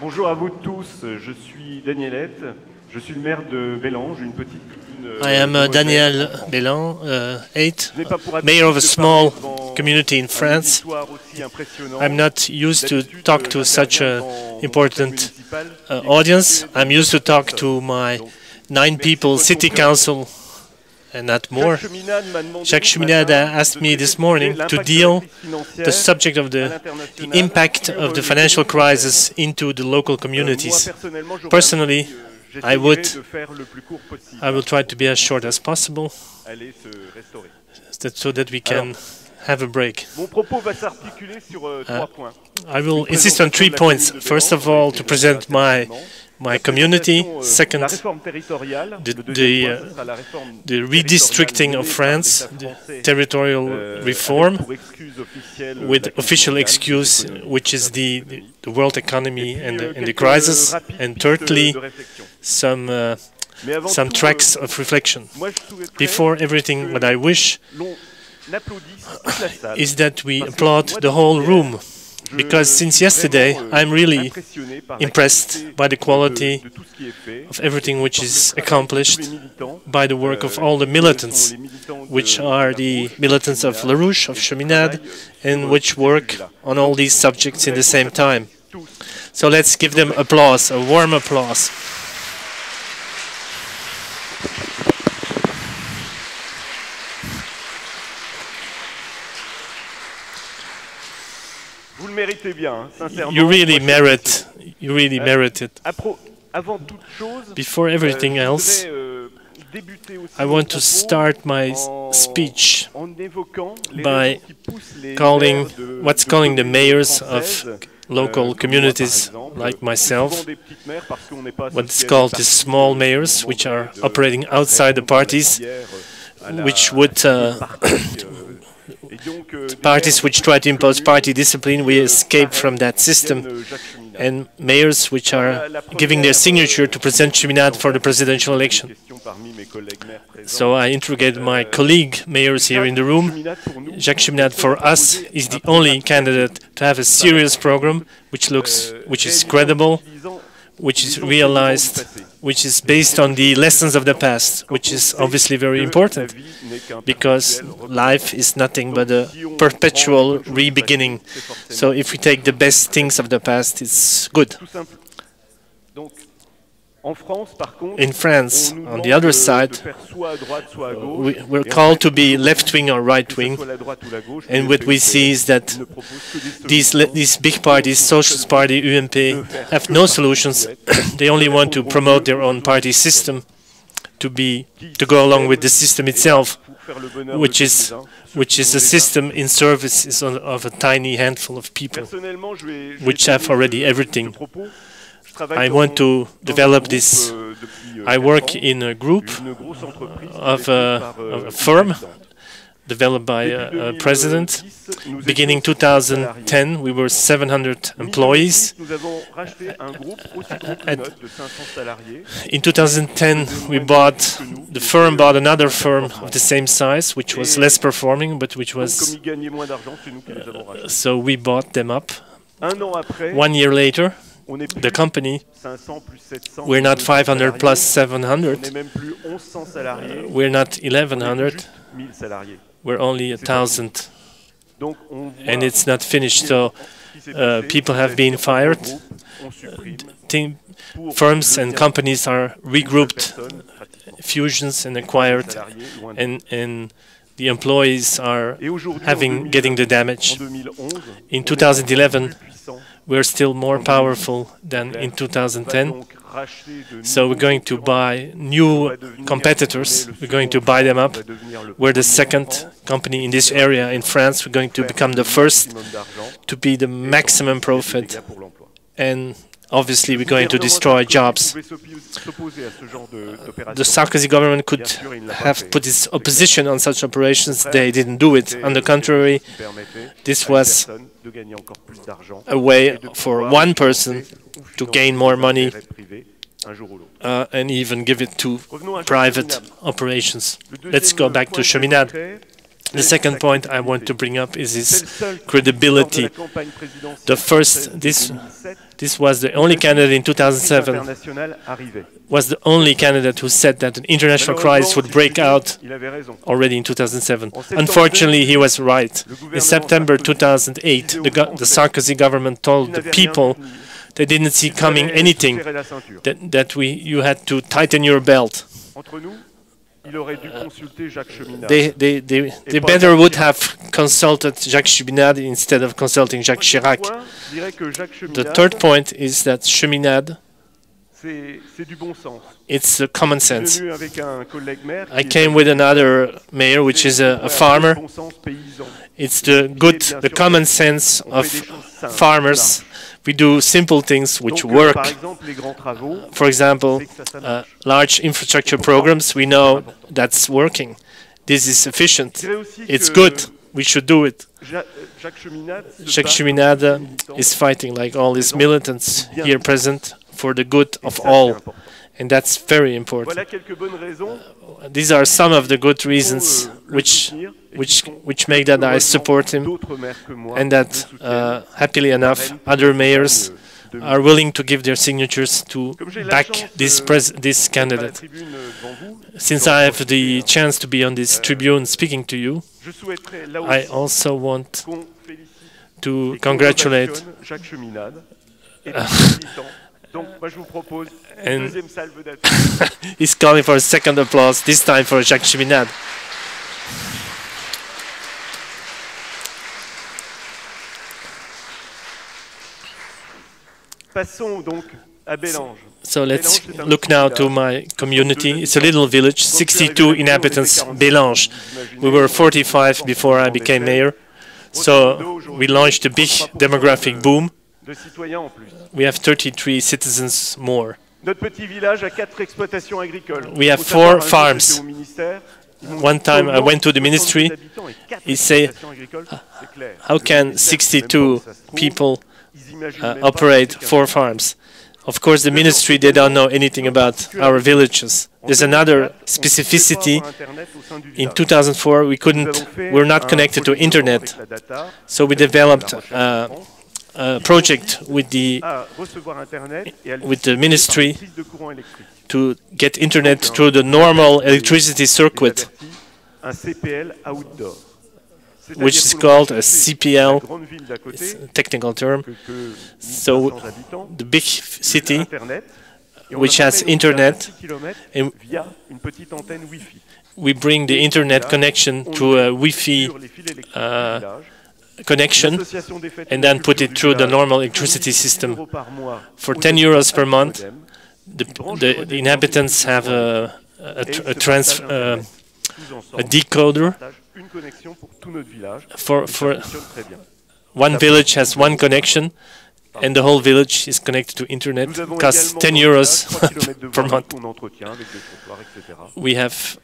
Bonjour à vous tous, je suis Daniel Heydt, je suis le maire de Bellange, une petite commune I am de Moselle. Daniel Bellange, Heydt, Je n'ai pas pour mayor of a habitude de small parler devant community in un France. auditoire aussi impressionnant. I'm not used to D'habitude, talk to such j'interviens an devant mon conseil important municipal qui est audience. constitué de I'm used to 9 talk personnes. to my Donc, 9 merci people de votre city compréhension. council and not more. Jacques Cheminade m'a demandé Jacques ce Cheminade matin asked de me traiter this le sujet morning de to l'impact de la deal crise the financière subject of à the l'international impact sur of the les financial communes françaises. crisis into the local Moi, communities. personnellement, j'aurais Personally, un petit, I j'essayerai would de faire le plus court possible. I will try to be as short as possible Aller se restaurer. so that we can have a break. Mon propos va s'articuler sur 3 points. I will insist on 3 points. First of all, to present my community. Second, La réforme territoriale. the, Le deuxième the, point, ce sera la réforme the redistricting of France, the territorial reform, pour excuse officielle with la crise official mondiale, excuse, économique. which is the world economy and the Quelques crisis. rapides And pistes thirdly, de réflexion. Mais avant some tout, tracks of reflection. moi, je souhaiterais Before everything, what I wish l'on applaudisse toute la salle. is that we Parce que applaud moi, the whole room, je because since suis yesterday vraiment, I'm really impressionné par la impressed qualité by the quality de tout ce qui est fait, of everything which par le is travail de tous accomplished, les militants, by the work of all the qui militants, sont les militants which de are la the Rouge, militants of La Rouche, of et qui Cheminade, travaillent and sur which ces work sujets-là. on all these subjects in the same time. Tous. So let's give them applause, a warm applause. Vous le méritez bien, hein, sincèrement. You really Moi, merit, it. Avant toute chose, Before everything je else, voudrais, débuter aussi I mon want to propos start my en- speech en évoquant les by raisons qui poussent les calling maires de calling the communes mayors françaises, of local comme moi, communities par exemple, like souvent myself, des petites maires parce qu'on n'est pas what's associé à called des the partis, small mayors, which are de operating outside the répondre à la parties, filière, à la- which would et donc, des parties maires which try to impose connus, party discipline. We escape from that system, viennent, Jacques Cheminade. and mayors which are giving their signature to present Cheminade for the presidential election. Question parmi mes collègues maires présents. So I interrogated my colleague mayors here in the room. Cheminade, pour nous, Jacques Cheminade, for us, is the only candidate to have a serious program which is credible, which is realized, which is based on the lessons of the past, which is obviously very important, because life is nothing but a perpetual re-beginning. So if we take the best things of the past, it's good. Tout simple. Donc, en France, par contre, In France, on nous on demande the other de side, faire soit à droite, soit à gauche. we're Et en called fait, to be left-wing or que ce right-wing, soit la droite ou la gauche, and what we see is that ne propose que des solutions. these big parties, Socialist Party, UMP, have no solutions. They only want to promote their own party system to go along with the system itself, Pour faire le bonheur which de is quelques-uns, which is a system in service of a tiny handful of people, personnellement, je vais which essayer have already ce everything. propos. Je travaille I dans- want to dans un develop groupe, this. depuis, I 4 work ans, in a group une grosse entreprise of dirigée par, a firm président. developed by Depuis a president. 2010, nous Beginning étions 600 salariés. 2010, we were 700 employees. Nous avons racheté un groupe aussi gros que At- notre de 500 salariés. In 2010, the firm bought another firm of the same size, which was less performing, but which Donc, comme was, ils gagnaient moins d'argent, c'est nous qui les avons rachetés. so we bought them up. Un an après, 1 year later, on est plus the company, 500 plus 700. we're not 500 salariés. plus On 700, n'est même plus 1100 salariés. we're not On est plus 1100, juste 1000 salariés. we're only 1,000, Donc, on voit and it's not finished. So ce qui s'est passé. people have been fired. On supprime pour Firms le and bien companies are de regrouped, personnes, pratiquement. fusions and acquired, Salariés, loin de and the employees are Et aujourd'hui, en getting the 2011, damage. in In 2011, puissant. we're still more powerful than in 2010. So we're going to buy new competitors. We're going to buy them up. We're the second company in this area in France. We're going to become the first to be the maximum profit. And obviously, we're going to destroy jobs. The Sarkozy government could have put its opposition on such operations. They didn't do it. On the contrary, this was a way for one person to gain more money and even give it to private operations. Let's go back to Cheminade. The second point I want to bring up is his credibility. This was the only candidate in 2007, was the only candidate who said that an international crisis would break out already in 2007. Unfortunately, he was right. In September 2008, the Sarkozy government told the people they didn't see coming anything, that you had to tighten your belt. They better would have consulted Jacques Cheminade instead of consulting Jacques Chirac. The third point is that Cheminade, it's common sense. I came with another mayor, which is a farmer. It's the common sense of farmers. We do simple things which work. For example, large infrastructure programs, we know that's working. This is efficient. It's good. We should do it. Jacques Cheminade is fighting, like all his militants here present, for the good of all. And that's very important. These are some of the good reasons which make that I support him, and that, happily enough, other mayors are willing to give their signatures to back this candidate. Since I have the chance to be on this tribune speaking to you, I also want to congratulate and he's calling for a second applause, this time for Jacques Cheminade. So let's look now to my community. It's a little village, 62 inhabitants, Bellange. We were 45 before I became mayor. So we launched a big demographic boom. We have 33 citizens more. We have 4 farms. One time I went to the ministry, he said, how can 62 people operate 4 farms? Of course, the ministry, they don't know anything about our villages. There's another specificity. In 2004, we're not connected to internet. So we developed a project with the ministry to get internet through the normal electricity circuit, which is called a CPL, it's a technical term. So the big city, which has internet, and we bring the internet connection through a Wi-Fi connection and then put it through the normal electricity system. For 10 euros per month, the inhabitants have a decoder. For one village has one connection, and the whole village is connected to internet. It costs 10 euros per month. We have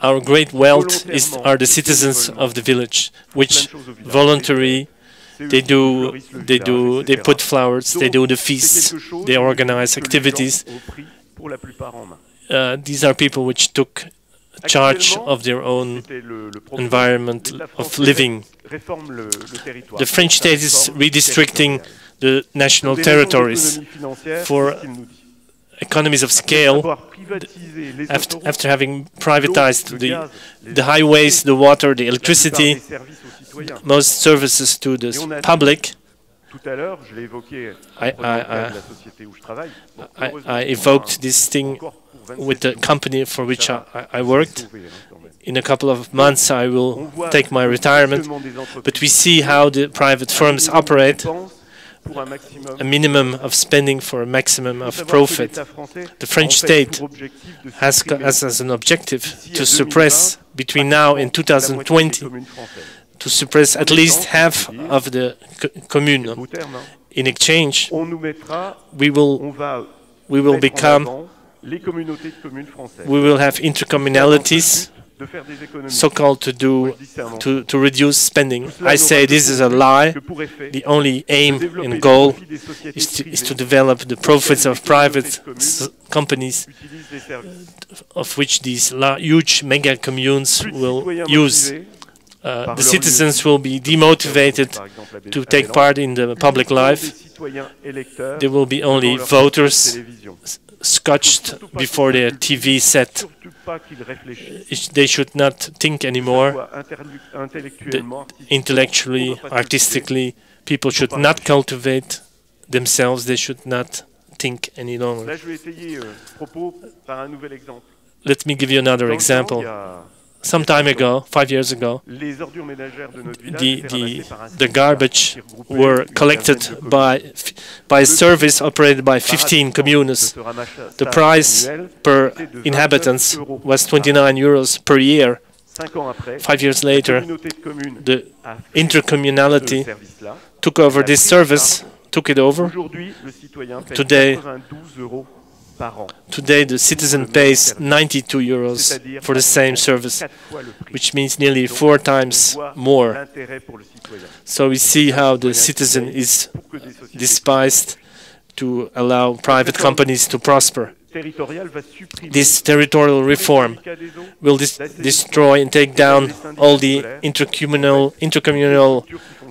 our great wealth are the citizens of the village, which voluntarily they put flowers, they do the feasts, they organize activities. These are people which took charge of their own environment of living. The French state is redistricting the national territories for economies of scale. After having privatized the highways, the water, the electricity, most services to the public, I evoked this thing with the company for which I worked. In a couple of months I will take my retirement, but we see how the private firms operate. A minimum of spending for a maximum of profit. The French state has as an objective to suppress, between now and 2020, to suppress at least half of the commune. In exchange, we will have intercommunalities so-called to reduce spending. I say this is a lie. The only aim and goal is to develop the profits of private companies, of which these huge mega communes will use. The citizens will be demotivated to take part in the public life. There will be only voters scotched before their TV set. They should not think anymore. Intellectually, artistically, people should not cultivate themselves. They should not think any longer. Let me give you another example. Some time ago, 5 years ago, the garbage were collected by a service operated by 15 communes. The price per inhabitants was 29 euros per year. 5 years later, the intercommunality took over this service, took it over. Today, the citizen pays 92 euros for the same service, which means nearly 4 times more. So we see how the citizen is despised to allow private companies to prosper. This territorial reform will destroy and take down all the intercommunal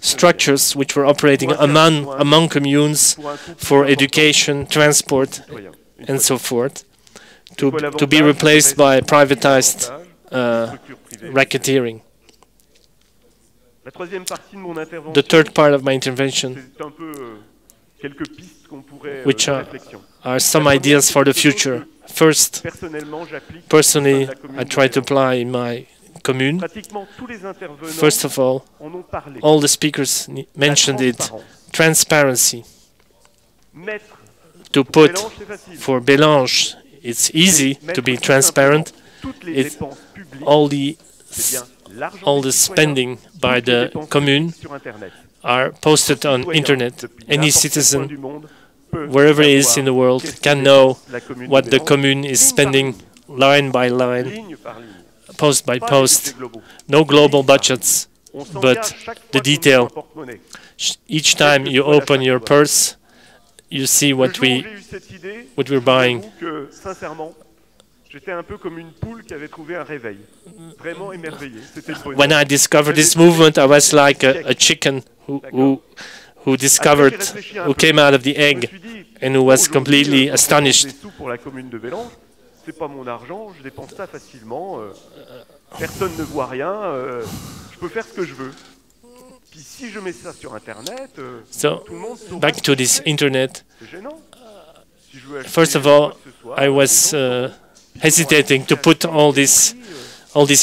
structures which were operating among communes for education, transport, and so forth, to be replaced by privatized racketeering. The third part of my intervention, which are some ideas for the future. First, personally, I try to apply in my commune. First of all the speakers mentioned it, transparency. To put for Bellange, it's easy to be transparent. All the spending by the commune are posted on internet. Any citizen, wherever he is in the world, can know what the commune is spending line by line, post by post. No global budgets, but the detail. Each time you open your purse, you see what we're buying. When I discovered this movement, I was like a chicken who came out of the egg and who was completely astonished. So, back to this internet. First of all, I was hesitating to put all this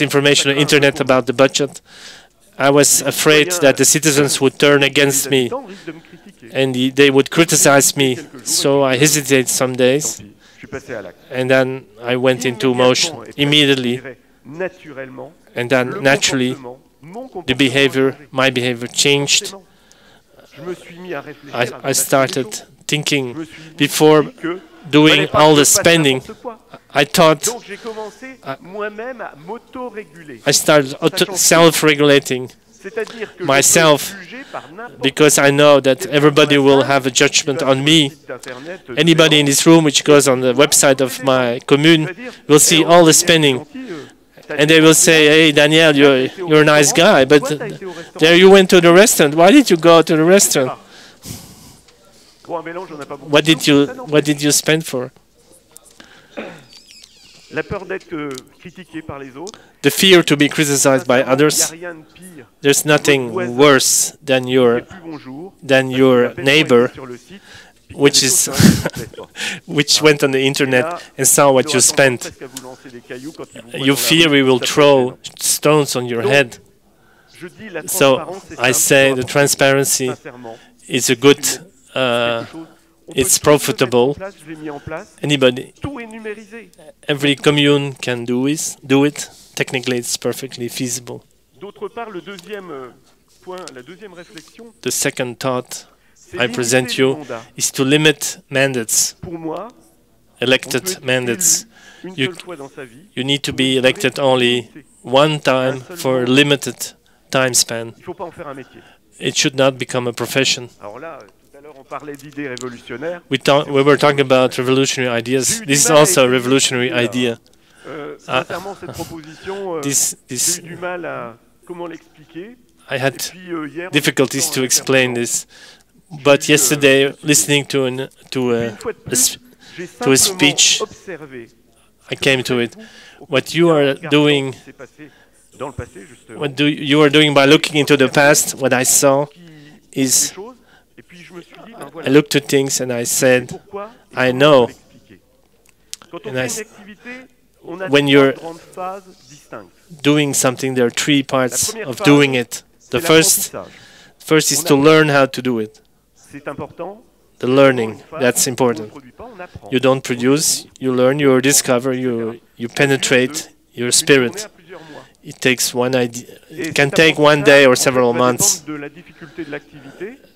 information on the internet about the budget. I was afraid that the citizens would turn against me and they would criticize me. So I hesitated some days, and then I went into motion immediately, and then naturally my behavior changed. I started thinking before doing all the spending. I thought I started self-regulating myself, because I know that everybody will have a judgment on me. Anybody in this room which goes on the website of my commune will see all the spending. And they will say, "Hey, Daniel, you're a nice guy, but there you went to the restaurant. Why did you go to the restaurant? What did you spend for?" The fear to be criticized by others. There's nothing worse than your neighbor, which went on the internet and saw what you spent. You fear we will throw stones on your head. So I say the transparency is a good, it's profitable. Every commune can do it. Technically, it's perfectly feasible. The second thought I present you is to limit mandates. elected mandates. Une seule fois dans sa vie. You need to be elected only one time for a limited time span. Il faut pas en faire un métier. It should not become a profession. Alors là, tout à l'heure, on parlait d'idées révolutionnaires. We were talking about revolutionary ideas. This is also a revolutionary idea. Sincèrement, cette proposition, j'ai eu du mal à comment l'expliquer. I had difficulties to explain this, but yesterday, listening to a speech, I came to it. What you are doing, you are doing by looking into the past, what I saw is, I looked at things and I said, I know. And when you're doing something, there are three parts of doing it. The first is to learn how to do it. The learning, that's important. You don't produce, you learn, you discover, you penetrate your spirit. It takes one idea. It can take one day or several months.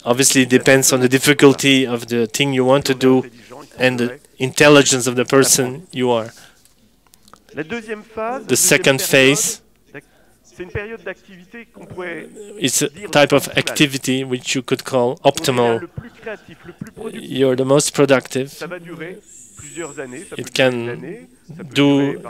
Obviously, it depends on the difficulty of the thing you want to do and the intelligence of the person you are. The second phase is a type of activity which you could call optimal. You're the most productive. It can do.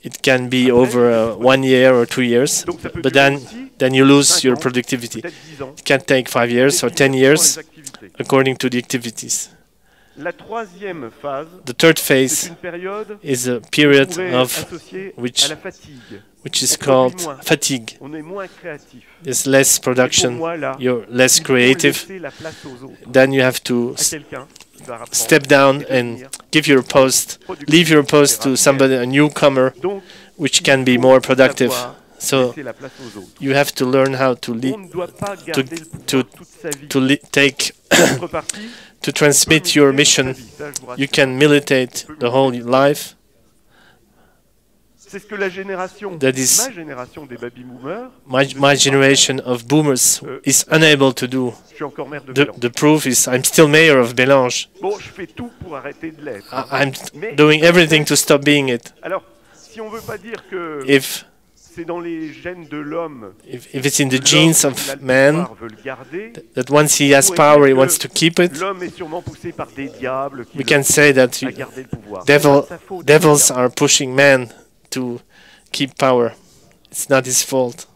It can be over 1 year or 2 years, but then you lose your productivity. It can take 5 years or 10 years, according to the activities. The third phase is a period of which is called fatigue. There's less production, you're less creative. Then you have to step down and leave your post to somebody, a newcomer, which can be more productive. So you have to learn how to transmit your mission. You can militate the whole life. That is, my generation of boomers is unable to do. The proof is I'm still mayor of Bellange. I'm doing everything to stop being it. If it's in the genes of man, that once he has power, he wants to keep it, we can say that devils are pushing man to keep power. It's not his fault.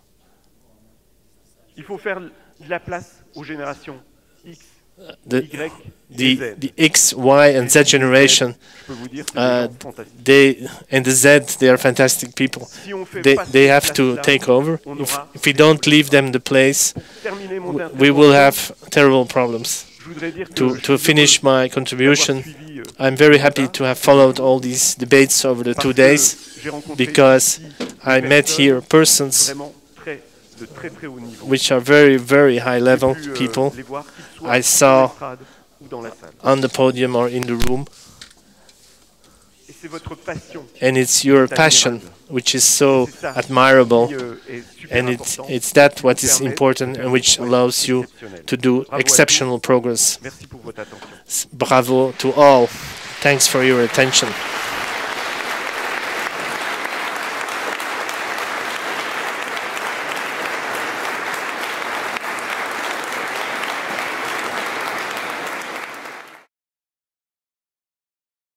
The X, Y, and Z generation, they and the Z, they are fantastic people. They have to take over. If we don't leave them the place, we will have terrible problems. To finish my contribution, I'm very happy to have followed all these debates over the 2 days, because I met here persons which are very, very high-level people I saw on the podium or in the room. And it's your passion which is so admirable, and it's that what is important and which allows you to do exceptional progress. Bravo to all. Thanks for your attention.